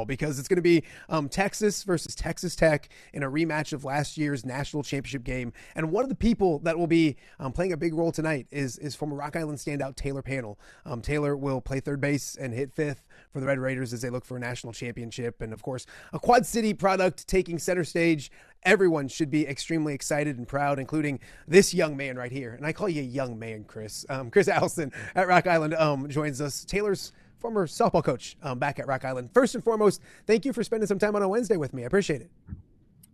because it's going to be Texas versus Texas Tech in a rematch of last year's national championship game. And one of the people that will be playing a big role tonight is former Rock Island standout Taylor Pannell. Taylor will play third base and hit fifth for the Red Raiders as they look for a national championship. And of course, a Quad City product taking center stage. Everyone should be extremely excited and proud, including this young man right here. And I call you a young man, Chris. Chris Allison at Rock Island joins us. Taylor's former softball coach back at Rock Island. First and foremost, thank you for spending some time on a Wednesday with me. I appreciate it.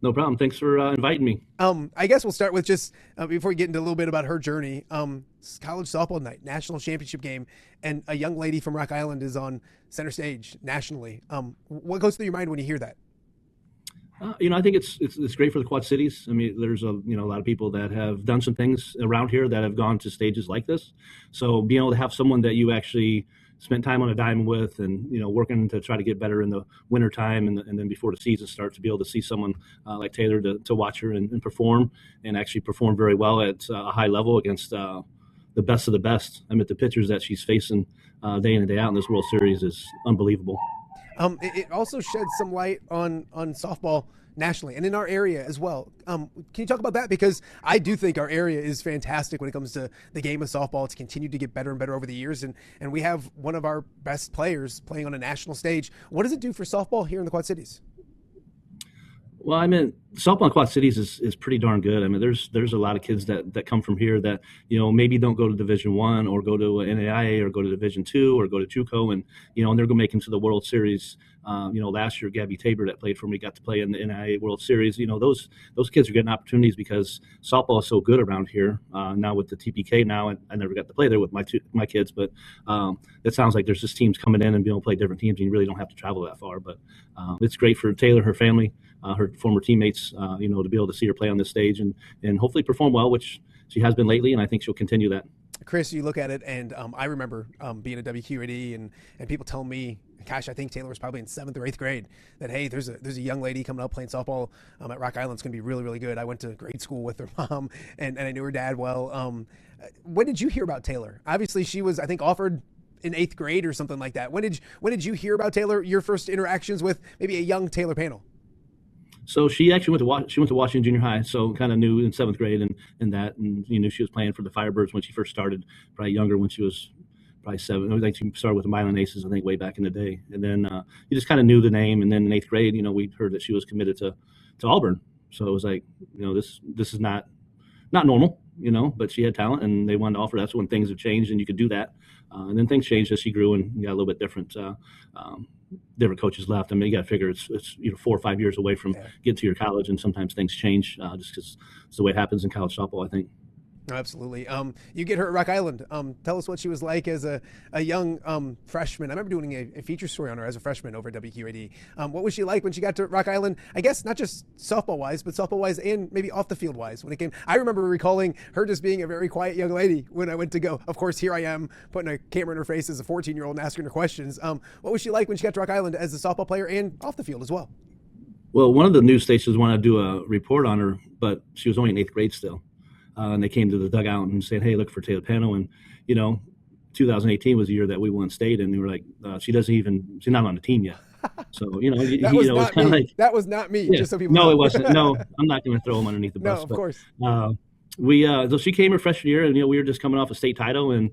No problem. Thanks for inviting me. I guess we'll start with just, before we get into a little bit about her journey, college softball night, national championship game, and a young lady from Rock Island is on center stage nationally. What goes through your mind when you hear that? I think it's great for the Quad Cities. I mean, there's a lot of people that have done some things around here that have gone to stages like this. So being able to have someone that you actually spent time on a diamond with and, working to try to get better in the winter time and then before the season starts, to be able to see someone like Taylor to watch her and perform and actually perform very well at a high level against the best of the best. I mean, the pitchers that she's facing day in and day out in this World Series is unbelievable. It also sheds some light on softball nationally and in our area as well. Can you talk about that? Because I do think our area is fantastic when it comes to the game of softball. It's continued to get better and better over the years, and we have one of our best players playing on a national stage. What does it do for softball here in the Quad Cities? Well, I mean, softball in Quad Cities is pretty darn good. I mean, there's a lot of kids that come from here that, maybe don't go to Division I or go to NAIA or go to Division II or go to JUCO and they're going to make it to the World Series. Last year, Gabby Tabor that played for me got to play in the NAIA World Series. Those kids are getting opportunities because softball is so good around here. Now with the TPK now, and I never got to play there with my kids, but it sounds like there's just teams coming in and being able to play different teams, and you really don't have to travel that far. But it's great for Taylor, her family, her former teammates, to be able to see her play on this stage and hopefully perform well, which she has been lately, and I think she'll continue that. Chris, you look at it, and I remember being at WQAD and people telling me, gosh, I think Taylor was probably in 7th or 8th grade, that, hey, there's a young lady coming up playing softball at Rock Island. It's going to be really, really good. I went to grade school with her mom, and I knew her dad well. When did you hear about Taylor? Obviously, she was, I think, offered in 8th grade or something like that. When did you hear about Taylor, your first interactions with maybe a young Taylor Pannell? So she actually went to Washington Junior High, so kind of knew in 7th grade and that, and knew she was playing for the Firebirds when she first started, probably younger when she was probably 7. I think she started with the Milan Aces, I think, way back in the day. And then you just kind of knew the name. And then in 8th grade, we heard that she was committed to Auburn. So it was like, this is not normal, but she had talent and they wanted to offer. That's when things have changed and you could do that. And then things changed as she grew and got a little bit different. Different coaches left. I mean, you got to figure it's 4 or 5 years away from getting to your college, and sometimes things change just because it's the way it happens in college softball, I think. Absolutely. You get her at Rock Island. Tell us what she was like as a young freshman. I remember doing a feature story on her as a freshman over at WQAD. What was she like when she got to Rock Island? I guess not just softball-wise, but softball-wise and maybe off-the-field-wise when it came. I remember recalling her just being a very quiet young lady when I went to go. Of course, here I am putting a camera in her face as a 14-year-old and asking her questions. What was she like when she got to Rock Island as a softball player and off the field as well? Well, one of the news stations wanted to do a report on her, but she was only in 8th grade still. And they came to the dugout and said, hey, look for Taylor Pannell. And, 2018 was the year that we won state. And they were like, she's not on the team yet. So, it's kind of like. That was not me, yeah, just so people know. No, it wasn't. No, I'm not going to throw him underneath the bus. No, of course. So she came her freshman year, and, we were just coming off a state title. And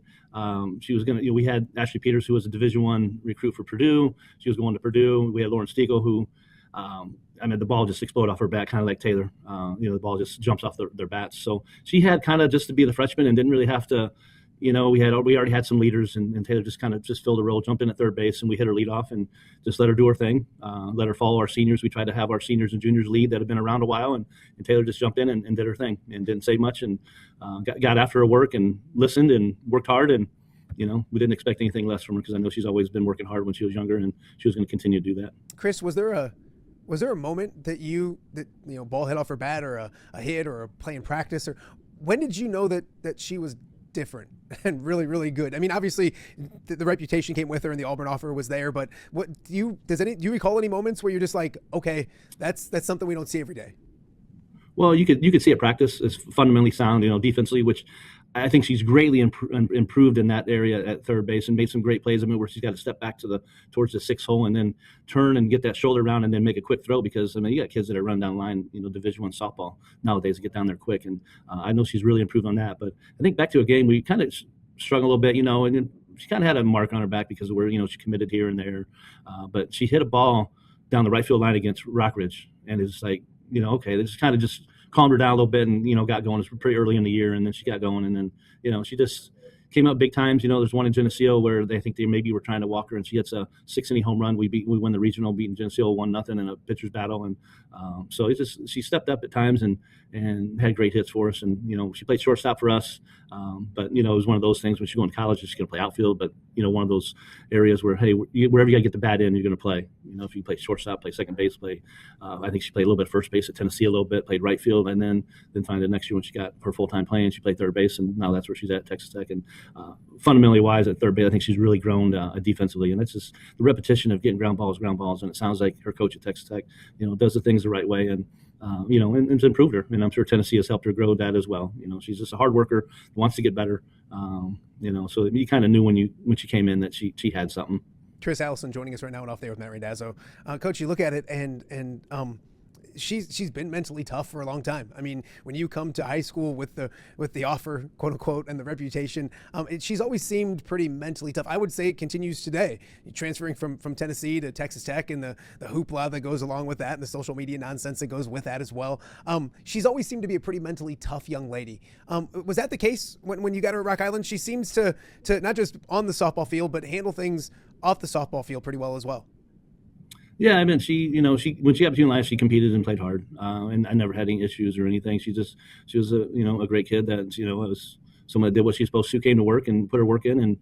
she was going to, we had Ashley Peters, who was a Division I recruit for Purdue. She was going to Purdue. We had Lauren Stiegel, who, the ball just exploded off her bat, kind of like Taylor. The ball just jumps off their bats. So she had kind of just to be the freshman and didn't really have to, we already had some leaders, and Taylor just kind of just filled a role, jumped in at third base, and we hit her lead off and just let her do her thing, let her follow our seniors. We tried to have our seniors and juniors lead that have been around a while, and Taylor just jumped in and did her thing and didn't say much and got after her work and listened and worked hard. And, we didn't expect anything less from her because I know she's always been working hard when she was younger, and she was going to continue to do that. Chris, was there a moment that ball hit off her bat or a hit or a play in practice, or when did you know that she was different and really, really good? I mean, obviously the reputation came with her and the Auburn offer was there, but do you recall any moments where you're just like, okay, that's something we don't see every day? Well, you could see at practice is fundamentally sound, defensively, which I think she's greatly improved in that area at third base and made some great plays. I mean, where she's got to step back towards the sixth hole and then turn and get that shoulder around and then make a quick throw, because I mean, you got kids that are run down line, Division I softball nowadays get down there quick, and I know she's really improved on that. But I think back to a game we kind of struggled a little bit, and then she kind of had a mark on her back because of where she committed here and there, but she hit a ball down the right field line against Rockridge, and it's like, okay, this kind of just calmed her down a little bit and, got going. It was pretty early in the year, and then she got going, and then, she just came up big times. There's one in Geneseo where they think they maybe were trying to walk her, and she hits a 6-inning home run. We won the regional, beating Geneseo 1-0 in a pitcher's battle, and so she stepped up at times and had great hits for us. And she played shortstop for us, but it was one of those things when she go in college, she's going to play outfield. But one of those areas where, hey, wherever you got to get the bat in, you're going to play. If you play shortstop, play second base, play. I think she played a little bit first base at Tennessee, a little bit, played right field, and then finally the next year when she got her full time playing, she played third base, and now that's where she's at Texas Tech. And fundamentally wise at third base, I think she's really grown defensively, and that's just the repetition of getting ground balls, and it sounds like her coach at Texas Tech, does the things the right way, and and it's improved her. And I'm sure Tennessee has helped her grow that as well. She's just a hard worker, wants to get better. So you kind of knew when she came in that she had something. Chris Allison joining us right now and Off There with Matt Randazzo. Coach, you look at it and she's been mentally tough for a long time. I mean, when you come to high school with the offer, quote unquote, and the reputation, she's always seemed pretty mentally tough. I would say it continues today. Transferring from Tennessee to Texas Tech, and the hoopla that goes along with that, and the social media nonsense that goes with that as well. She's always seemed to be a pretty mentally tough young lady. Was that the case when you got her at Rock Island? She seems to not just on the softball field, but handle things off the softball field pretty well as well. Yeah, I mean, she when she got between last, she competed and played hard, and I never had any issues or anything. She was a great kid that was someone that did what she was supposed to, came to work and put her work in, and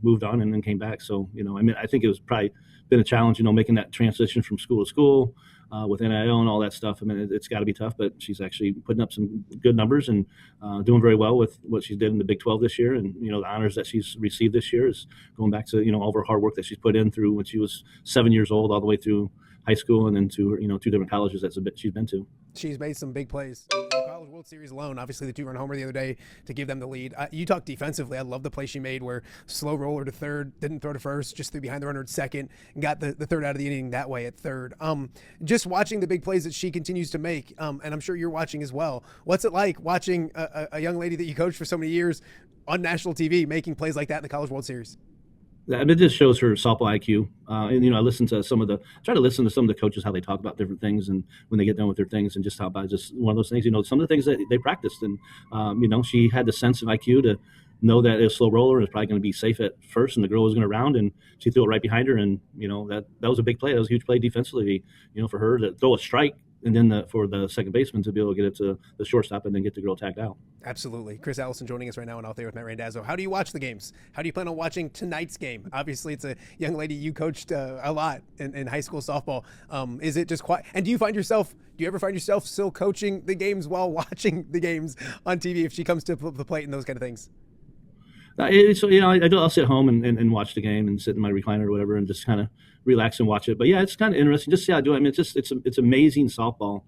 moved on and then came back. So I mean, I think it was probably been a challenge, making that transition from school to school with NIL and all that stuff. I mean, it's got to be tough, but she's actually putting up some good numbers and doing very well with what she did in the Big 12 this year. And, the honors that she's received this year is going back to, all of her hard work that she's put in through when she was 7 years old, all the way through high school and then to, 2 different colleges she's been to. She's made some big plays. In the College World Series alone, obviously the 2-run homer the other day to give them the lead. You talk defensively. I love the play she made where slow roller to third, didn't throw to first, just threw behind the runner at second, and got the third out of the inning that way at third. Just watching the big plays that she continues to make, and I'm sure you're watching as well. What's it like watching a young lady that you coached for so many years on national TV making plays like that in the College World Series? It just shows her softball IQ. And, I try to listen to some of the coaches, how they talk about different things and when they get done with their things, and just how about just one of those things, some of the things that they practiced. And, she had the sense of IQ to know that a slow roller is probably going to be safe at first and the girl was going to round, and she threw it right behind her. And, that was a big play. That was a huge play defensively, for her to throw a strike and then for the second baseman to be able to get it to the shortstop and then get the girl tagged out. Absolutely. Chris Allison joining us right now and Out There with Matt Randazzo. How do you watch the games? How do you plan on watching tonight's game? Obviously, it's a young lady you coached a lot in high school softball. Is it just quiet? And do you ever find yourself still coaching the games while watching the games on TV if she comes to the plate and those kind of things? I'll sit home and watch the game and sit in my recliner or whatever and just kind of relax and watch it. But yeah, it's kind of interesting just to see how I do it. I mean, it's amazing softball,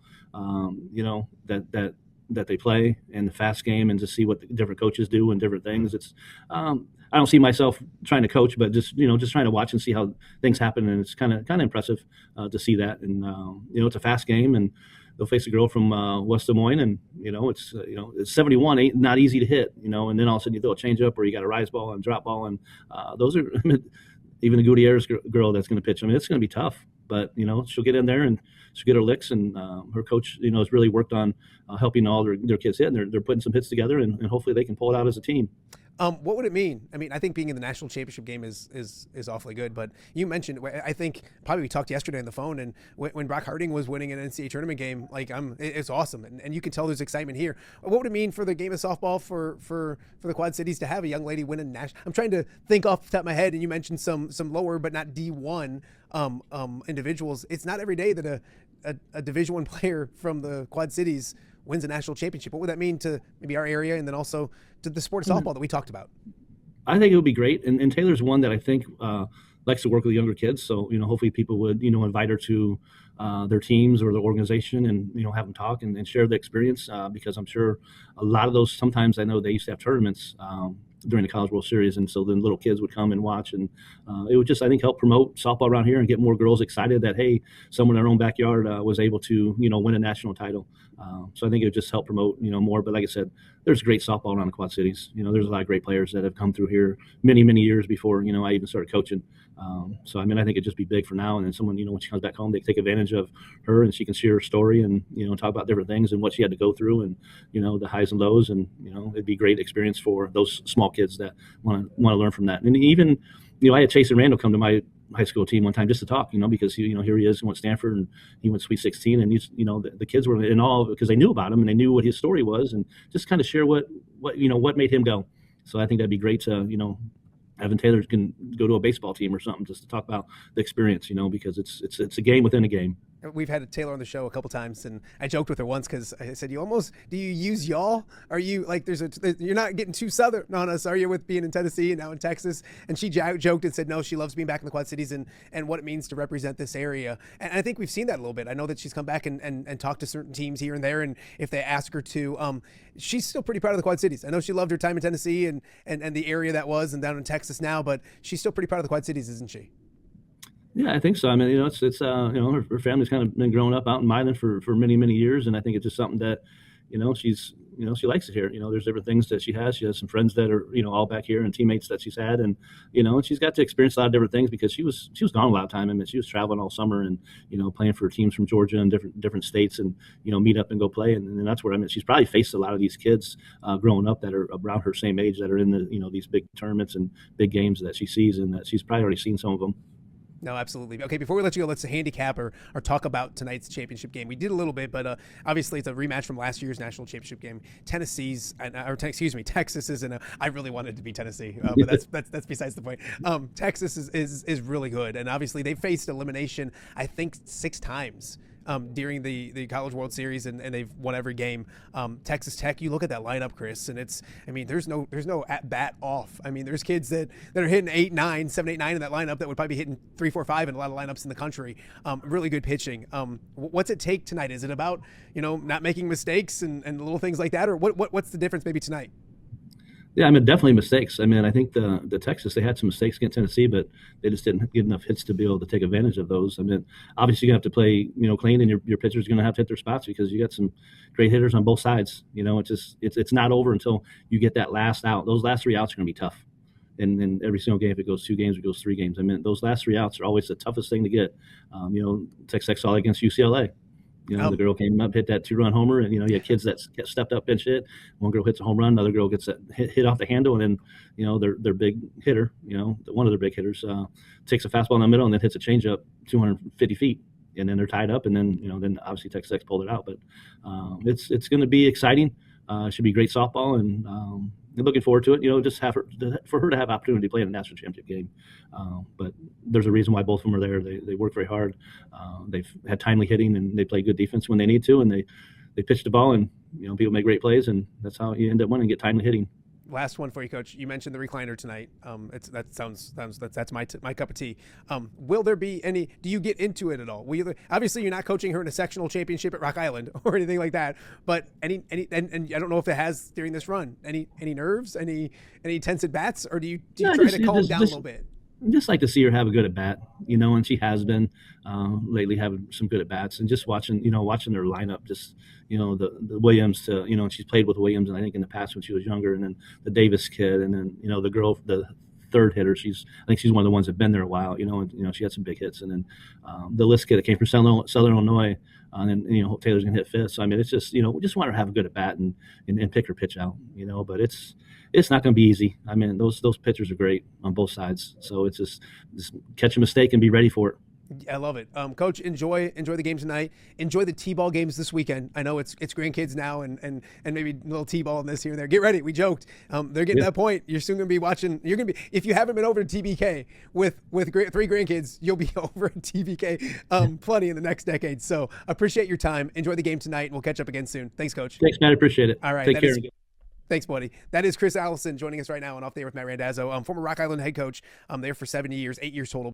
that they play, and the fast game, and to see what the different coaches do and different things. It's I don't see myself trying to coach, but just trying to watch and see how things happen, and it's kind of impressive to see that. And it's a fast game, and they'll face a girl from West Des Moines, and it's 71 ain't not easy to hit, and then all of a sudden you throw a changeup or you got a rise ball and drop ball, and those are even the Gutierrez girl that's going to pitch. I mean, it's going to be tough, but she'll get in there and she'll get her licks, and her coach has really worked on helping all their kids hit, and they're putting some hits together, and hopefully they can pull it out as a team. What would it mean? I mean, I think being in the national championship game is awfully good, but you mentioned, I think probably we talked yesterday on the phone, and when Brock Harding was winning an NCAA tournament game, it's awesome. And you can tell there's excitement here. What would it mean for the game of softball for the Quad Cities to have a young lady win a national? I'm trying to think off the top of my head, and you mentioned some lower, but not D1 individuals. It's not every day that a Division I player from the Quad Cities wins a national championship. What would that mean to maybe our area, and then also to the sport of softball that we talked about? I think it would be great. And Taylor's one that I think likes to work with younger kids. So, hopefully people would, invite her to their teams or the organization, and have them talk and share the experience, because I'm sure a lot of those, sometimes I know they used to have tournaments during the College World Series, and so then little kids would come and watch, and it would just, I think, help promote softball around here and get more girls excited that, hey, someone in their own backyard was able to win a national title. So I think it would just help promote more. But like I said, there's great softball around the Quad Cities. There's a lot of great players that have come through here many years before I even started coaching. So I mean, I think it'd just be big for now, and then someone, when she comes back home, they take advantage of her, and she can share her story and talk about different things and what she had to go through, and the highs and lows, and it'd be a great experience for those small kids that want to learn from that. And even I had Chase and Randall come to my high school team one time just to talk, because here he is, he went to Stanford and he went Sweet 16, and he's the kids were in awe because they knew about him and they knew what his story was, and just kind of share what made him go. So I think that'd be great to Evan Taylor can go to a baseball team or something just to talk about the experience, because it's a game within a game. We've had Taylor on the show a couple times, and I joked with her once because I said, do you use y'all? Are you like, you're not getting too Southern on us, are you, with being in Tennessee and now in Texas? And she joked and said, no, she loves being back in the Quad Cities and what it means to represent this area. And I think we've seen that a little bit. I know that she's come back and talked to certain teams here and there, and if they ask her to, she's still pretty proud of the Quad Cities. I know she loved her time in Tennessee and the area that was, and down in Texas now, but she's still pretty proud of the Quad Cities, isn't she? Yeah, I think so. I mean, it's her family's kind of been growing up out in Milan for many years, and I think it's just something that, she's she likes it here. There's different things that she has. She has some friends that are all back here, and teammates that she's had, and and she's got to experience a lot of different things because she was gone a lot of time. I mean, she was traveling all summer and playing for teams from Georgia and different states, and meet up and go play, and that's where she's probably faced a lot of these kids growing up that are around her same age that are in the these big tournaments and big games that she sees, and that she's probably already seen some of them. No, absolutely. Okay, before we let you go, let's handicap or talk about tonight's championship game. We did a little bit, but obviously it's a rematch from last year's national championship game. Texas isn't. I really wanted it to be Tennessee, but that's besides the point. Texas is really good, and obviously they faced elimination, I think, 6 times. During the College World Series, and they've won every game. Texas Tech, you look at that lineup, Chris, and there's no at bat off. I mean, there's kids that are hitting 8, 9, 7, 8, 9 in that lineup that would probably be hitting 3, 4, 5 in a lot of lineups in the country. Really good pitching. What's it take tonight? Is it about not making mistakes and little things like that, or what's the difference maybe tonight? Yeah, I mean, definitely mistakes. I mean, I think the Texas, they had some mistakes against Tennessee, but they just didn't get enough hits to be able to take advantage of those. I mean, obviously you're going to have to play, clean, and your pitcher's going to have to hit their spots because you got some great hitters on both sides. It's not over until you get that last out. Those last 3 outs are going to be tough. And every single game, if it goes 2 games, it goes 3 games. I mean, those last 3 outs are always the toughest thing to get. Texas Tech saw against UCLA. The girl came up, hit that 2-run homer, and you had kids that stepped up, bench hit. One girl hits a home run, another girl gets that hit off the handle, and then their big hitter, one of their big hitters, takes a fastball in the middle and then hits a changeup 250 feet, and then they're tied up, and then then obviously Texas Tech pulled it out. But it's going to be exciting. It should be great softball, and looking forward to it. Just for her to have opportunity to play in a national championship game. But there's a reason why both of them are there. They work very hard. They've had timely hitting, and they play good defense when they need to, and they pitch the ball, and people make great plays, and that's how you end up winning, get timely hitting. Last one for you, Coach. You mentioned the recliner tonight. That's my cup of tea. Will there be any? Do you get into it at all? Obviously, you're not coaching her in a sectional championship at Rock Island or anything like that. But and I don't know if it has during this run. Any nerves? Any tense at bats, or do you try to calm down a little bit? I just like to see her have a good at bat, and she has been lately having some good at bats, and just watching their lineup, just the Williams to and she's played with Williams, and I think in the past when she was younger, and then the Davis kid, and then the girl, the third hitter, I think she's one of the ones that been there a while, and she had some big hits, and then the List kid that came from Southern Illinois, and then Taylor's gonna hit fifth. So I mean, it's just we just want her to have a good at bat and pick her pitch out, but it's not going to be easy. I mean, those pitchers are great on both sides. So it's just catch a mistake and be ready for it. I love it. Coach, enjoy the game tonight. Enjoy the T-ball games this weekend. I know it's grandkids now and maybe a little T-ball in this here and there. Get ready. We joked. They're getting to that point. You're soon going to be watching. You're going to be, if you haven't been over to TBK with 3 grandkids, you'll be over at TBK plenty in the next decade. So appreciate your time. Enjoy the game tonight, and we'll catch up again soon. Thanks, Coach. Thanks, Matt. Appreciate it. All right. Take care. Thanks, buddy. That is Chris Allison joining us right now on Off the Air with Matt Randazzo, former Rock Island head coach. There for 7 years, 8 years total.